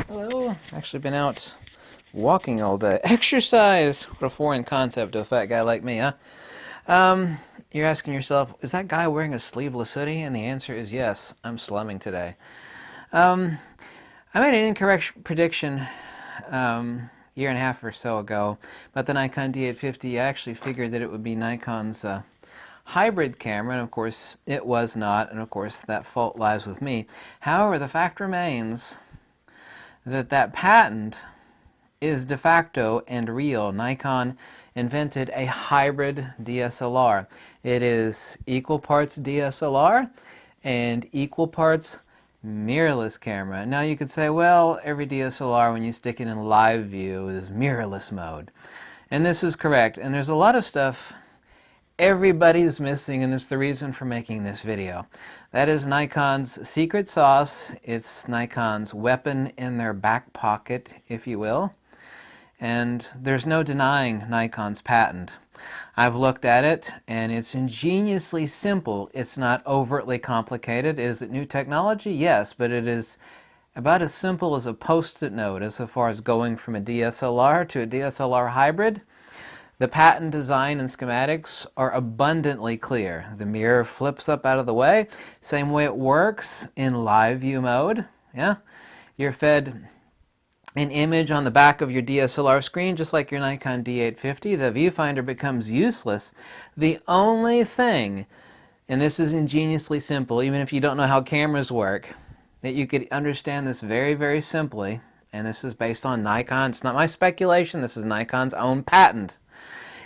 Hello. Actually been out walking all day. Exercise! What a foreign concept to a fat guy like me, huh? You're asking yourself, is that guy wearing a sleeveless hoodie? And the answer is yes. I'm slumming today. I made an incorrect prediction year and a half or so ago about the Nikon D850. I actually figured that it would be Nikon's hybrid camera, and of course it was not, and of course that fault lies with me. However, the fact remains that patent is de facto and real. Nikon invented a hybrid DSLR. It is equal parts DSLR and equal parts mirrorless camera. Now you could say, well, every DSLR when you stick it in live view is mirrorless mode. And this is correct. And there's a lot of stuff everybody's missing, and it's the reason for making this video. That is Nikon's secret sauce. It's Nikon's weapon in their back pocket, if you will. And there's no denying Nikon's patent. I've looked at it, and it's ingeniously simple. It's not overtly complicated. Is it new technology? Yes, but it is about as simple as a post-it note as far as going from a DSLR to a DSLR hybrid. The patent design and schematics are abundantly clear. The mirror flips up out of the way, same way it works in live view mode. Yeah, you're fed an image on the back of your DSLR screen, just like your Nikon D850. The viewfinder becomes useless. The only thing, and this is ingeniously simple, even if you don't know how cameras work, that you could understand this very, very simply, and this is based on Nikon. It's not my speculation. This is Nikon's own patent.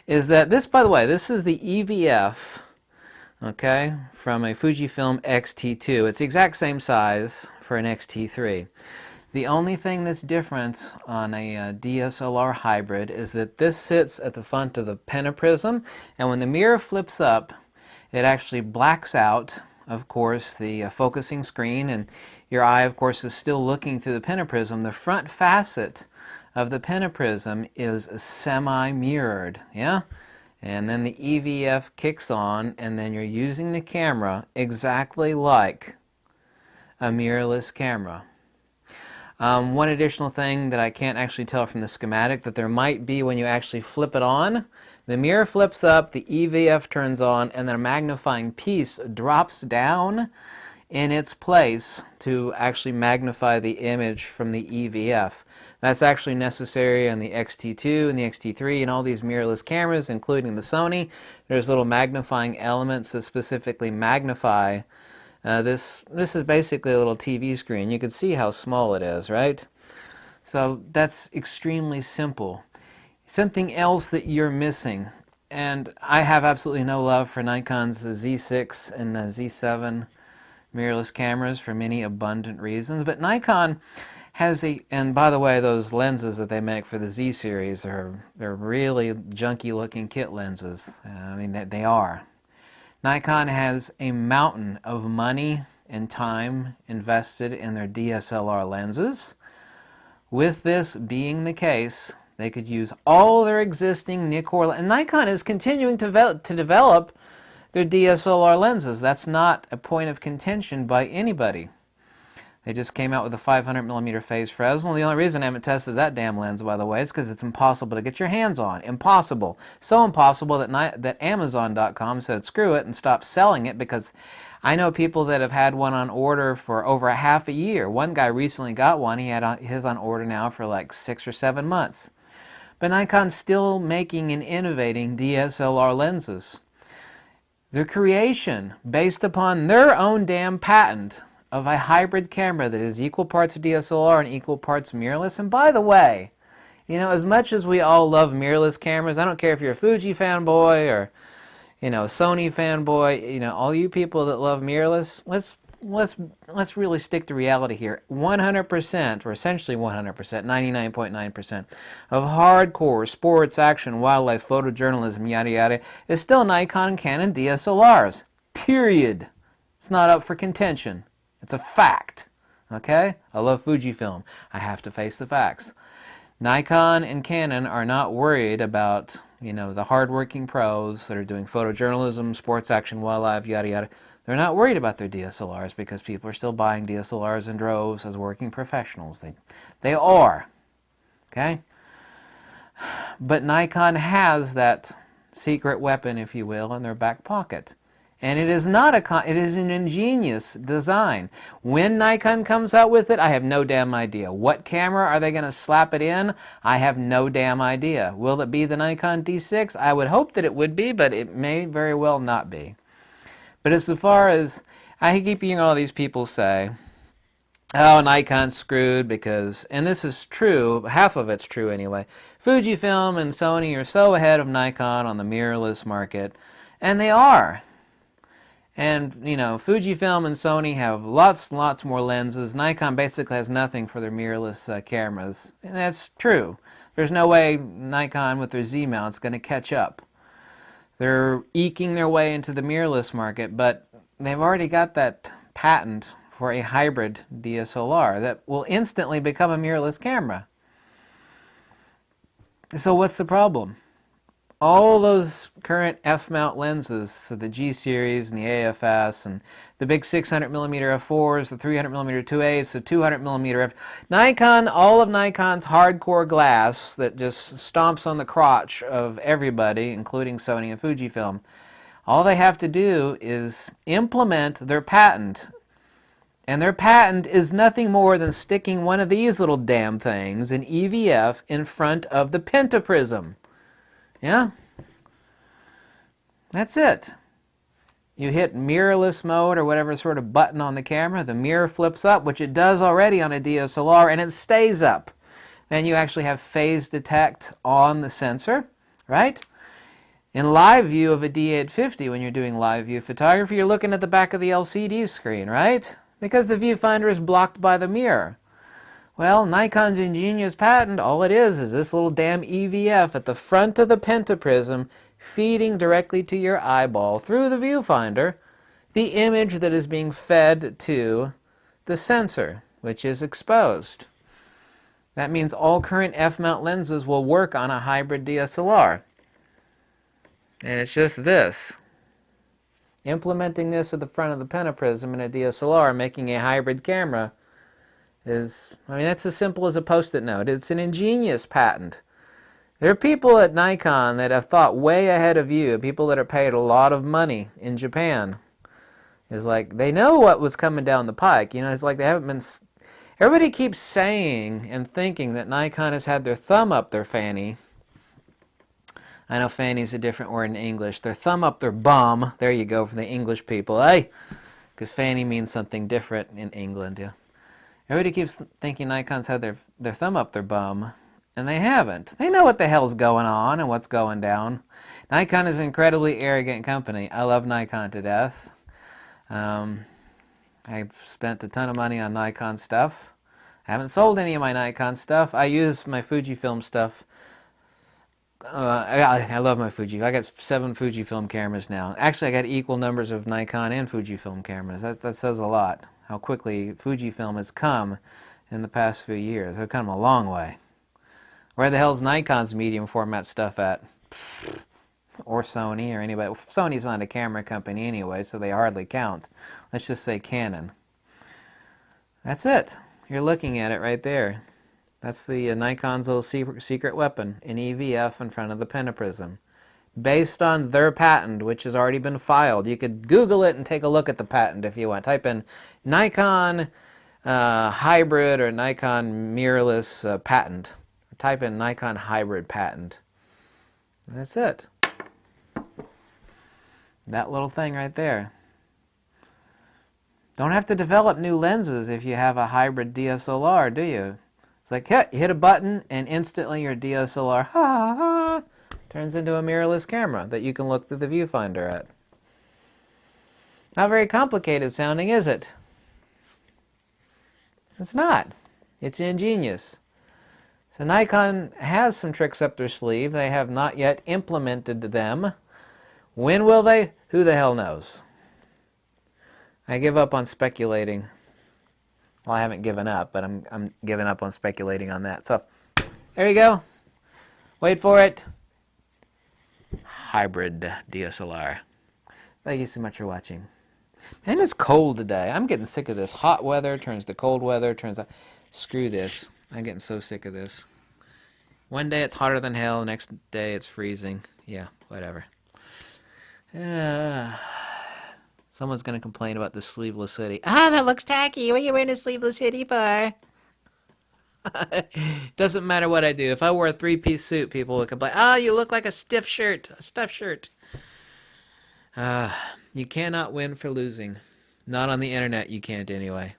Is that this, by the way, this is the EVF, okay, from a Fujifilm X-T2. It's the exact same size for an X-T3. The only thing that's different on a DSLR hybrid is that this sits at the front of the pentaprism, and when the mirror flips up, it actually blacks out, of course, the focusing screen, and your eye, of course, is still looking through the pentaprism. The front facet of the pentaprism is semi-mirrored, yeah? And then the EVF kicks on, and then you're using the camera exactly like a mirrorless camera. One additional thing that I can't actually tell from the schematic that there might be when you actually flip it on, the mirror flips up, the EVF turns on, and then a magnifying piece drops down in its place to actually magnify the image from the EVF. That's actually necessary on the X-T2 and the X-T3 and all these mirrorless cameras, including the Sony. There's little magnifying elements that specifically magnify. This is basically a little TV screen. You can see how small it is, right? So that's extremely simple. Something else that you're missing, and I have absolutely no love for Nikon's Z6 and Z7 mirrorless cameras for many abundant reasons, but Nikon has and by the way, those lenses that they make for the Z series they're really junky looking kit lenses. I mean, they are. Nikon has a mountain of money and time invested in their DSLR lenses. With this being the case, they could use all their existing Nikkor, and Nikon is continuing to develop their DSLR lenses. That's not a point of contention by anybody. They just came out with a 500mm phase Fresnel. The only reason I haven't tested that damn lens, by the way, is because it's impossible to get your hands on. Impossible. So impossible that Amazon.com said screw it and stopped selling it, because I know people that have had one on order for over a half a year. One guy recently got one. He had his on order now for like 6 or 7 months. But Nikon's still making and innovating DSLR lenses. Their creation, based upon their own damn patent, of a hybrid camera that is equal parts DSLR and equal parts mirrorless. And by the way, you know, as much as we all love mirrorless cameras, I don't care if you're a Fuji fanboy or, you know, a Sony fanboy, you know, all you people that love mirrorless, let's really stick to reality here. 100%, or essentially 100%, 99.9% of hardcore sports, action, wildlife, photojournalism, yada yada, is still Nikon and Canon DSLRs. Period. It's not up for contention. It's a fact, okay? I love Fujifilm. I have to face the facts. Nikon and Canon are not worried about, you know, the hardworking pros that are doing photojournalism, sports action, wildlife, yada yada, they're not worried about their DSLRs because people are still buying DSLRs in droves as working professionals. They are, okay? But Nikon has that secret weapon, if you will, in their back pocket. And it is not it is an ingenious design. When Nikon comes out with it, I have no damn idea. What camera are they going to slap it in? I have no damn idea. Will it be the Nikon D6? I would hope that it would be, but it may very well not be. But as far as, I keep hearing all these people say, oh, Nikon's screwed because, and this is true, half of it's true anyway, Fujifilm and Sony are so ahead of Nikon on the mirrorless market, and they are. And, you know, Fujifilm and Sony have lots and lots more lenses. Nikon basically has nothing for their mirrorless cameras. And that's true. There's no way Nikon with their Z-mount's going to catch up. They're eking their way into the mirrorless market, but they've already got that patent for a hybrid DSLR that will instantly become a mirrorless camera. So what's the problem? All those current f-mount lenses, so the G series and the AFS and the big 600mm f4s, the 300mm 2.8s, the 200mm f, Nikon, all of Nikon's hardcore glass that just stomps on the crotch of everybody, including Sony and Fujifilm, all they have to do is implement their patent. And their patent is nothing more than sticking one of these little damn things, an EVF, in front of the pentaprism. Yeah? That's it. You hit mirrorless mode or whatever sort of button on the camera, the mirror flips up, which it does already on a DSLR, and it stays up. Then you actually have phase detect on the sensor, right? In live view of a D850, when you're doing live view photography, you're looking at the back of the LCD screen, right? Because the viewfinder is blocked by the mirror. Well, Nikon's ingenious patent, all it is this little damn EVF at the front of the pentaprism feeding directly to your eyeball through the viewfinder the image that is being fed to the sensor, which is exposed. That means all current f-mount lenses will work on a hybrid DSLR. And it's just this. Implementing this at the front of the pentaprism in a DSLR, making a hybrid camera, is, I mean, that's as simple as a post-it note. It's an ingenious patent. There are people at Nikon that have thought way ahead of you, people that are paid a lot of money in Japan. It's like, they know what was coming down the pike. You know, it's like they haven't been, everybody keeps saying and thinking that Nikon has had their thumb up their fanny. I know fanny's a different word in English. Their thumb up their bum. There you go for the English people, eh? Because fanny means something different in England, yeah. Everybody keeps thinking Nikon's had their thumb up their bum, and they haven't. They know what the hell's going on and what's going down. Nikon is an incredibly arrogant company. I love Nikon to death. I've spent a ton of money on Nikon stuff. I haven't sold any of my Nikon stuff. I use my Fujifilm stuff. I love my Fuji. I got 7 Fujifilm cameras now. Actually, I got equal numbers of Nikon and Fujifilm cameras. That says a lot. How quickly Fujifilm has come in the past few years. They've come a long way. Where the hell's Nikon's medium format stuff at? Or Sony or anybody. Sony's not a camera company anyway, so they hardly count. Let's just say Canon. That's it. You're looking at it right there. That's the Nikon's little secret weapon, an EVF in front of the pentaprism. Based on their patent, which has already been filed. You could Google it and take a look at the patent if you want. Type in Nikon hybrid or Nikon mirrorless patent. Type in Nikon hybrid patent. That's it. That little thing right there. Don't have to develop new lenses if you have a hybrid DSLR, do you? It's like, you hit a button and instantly your DSLR turns into a mirrorless camera that you can look through the viewfinder at. Not very complicated sounding, is it? It's not. It's ingenious. So Nikon has some tricks up their sleeve. They have not yet implemented them. When will they? Who the hell knows? I give up on speculating. Well, I haven't given up, but I'm giving up on speculating on that. So, there you go. Wait for it. hybrid DSLR. Thank you so much for watching. And it's cold today. I'm getting sick of this. Hot weather turns to cold weather, turns to... Screw this. I'm getting so sick of this. One day it's hotter than hell, the next day it's freezing. Yeah, whatever. Someone's going to complain about this sleeveless hoodie. Ah, that looks tacky. What are you wearing a sleeveless hoodie for? Doesn't matter what I do. If I wore a three-piece suit, people would complain. Ah, you look like a stiff shirt. A stuffed shirt. You cannot win for losing. Not on the internet, you can't anyway.